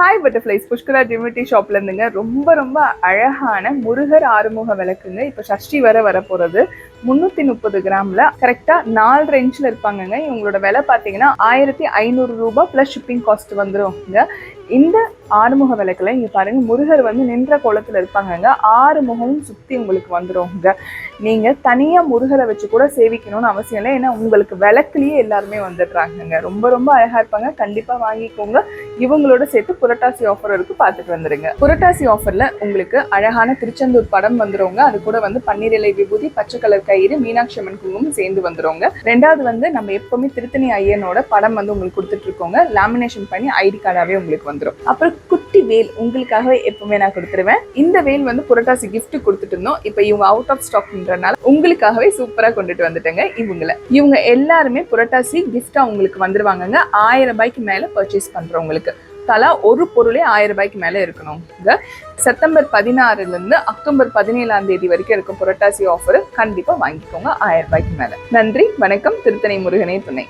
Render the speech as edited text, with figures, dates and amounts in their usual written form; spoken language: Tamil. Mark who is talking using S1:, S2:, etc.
S1: ஹாய் பட்டர்ஃப்ளைஸ், புஷ்கரா டிமிட்டி ஷாப்ல இருந்துங்க. ரொம்ப அழகான முருகர் ஆறுமுக விளக்குங்க. இப்போ சஷ்டி வர போறது. 330 கிராம்ல கரெக்டா 4 இன்ச்ல இருப்பாங்கங்க. இவங்களோட விலை பார்த்தீங்கன்னா 1500 ரூபாய் பிளஸ் ஷிப்பிங் காஸ்ட் வந்துருங்க. இந்த ஆறுமுக விளக்குல இங்க பாருங்க, முருகர் வந்து நின்ற கோலத்துல இருப்பாங்கங்க. 6 முகமும் சுத்தி உங்களுக்கு வந்துருங்க. நீங்க தனியா முருகரை வச்சு கூட சேவிக்கணும்னு அவசியம் இல்லை, ஏன்னா உங்களுக்கு விளக்குலயே எல்லாருமே வந்துடுறாங்க. ரொம்ப அழகா இருப்பாங்க. கண்டிப்பா வாங்கிக்கோங்க. இவங்களோட சேர்த்து புரட்டாசி ஆஃபர் இருக்கு, பார்த்துட்டு வந்துருங்க. புரட்டாசி ஆஃபர்ல உங்களுக்கு அழகான திருச்செந்தூர் படம் வந்துருங்க. அது கூட வந்து பன்னீர் இலை விபூதி, பச்சை கலர் கயிறு, மீனாட்சி அம்மன் குங்குமம் சேர்ந்து வந்துருங்க. ரெண்டாவது வந்து நம்ம எப்பவுமே திருத்தணி ஐயனோட படம் வந்து உங்களுக்கு கொடுத்துட்டு இருக்கோங்க. லேமினேஷன் பண்ணி ஐடி கார்டாவே உங்களுக்கு வந்துடும். அப்புறம் குட்டி வேல் உங்களுக்காகவே எப்பவுமே நான் கொடுத்துருவேன். இந்த வேல் வந்து புரட்டாசி கிஃப்ட் கொடுத்துட்டு இருந்தோம். இப்போ இவங்க அவுட் ஆஃப் ஸ்டாக்ன்றனால உங்களுக்காகவே சூப்பரா கொண்டுட்டு வந்துட்டேங்க. இவங்க எல்லாருமே புரட்டாசி கிஃப்டா உங்களுக்கு வந்துருவாங்க. 1000 ரூபாய்க்கு மேல பர்ச்சேஸ் பண்றவங்களுக்கு தலா ஒரு பொருளே 1000 ரூபாய்க்கு மேல இருக்கணும். செப்டம்பர் 16ல இருந்து அக்டோபர் 17ஆம் தேதி வரைக்கும் இருக்கும் புரட்டாசி ஆஃபர். கண்டிப்பா வாங்கிக்கோங்க 1000 ரூபாய்க்கு மேல. நன்றி, வணக்கம். திருத்தணி முருகனே துணை.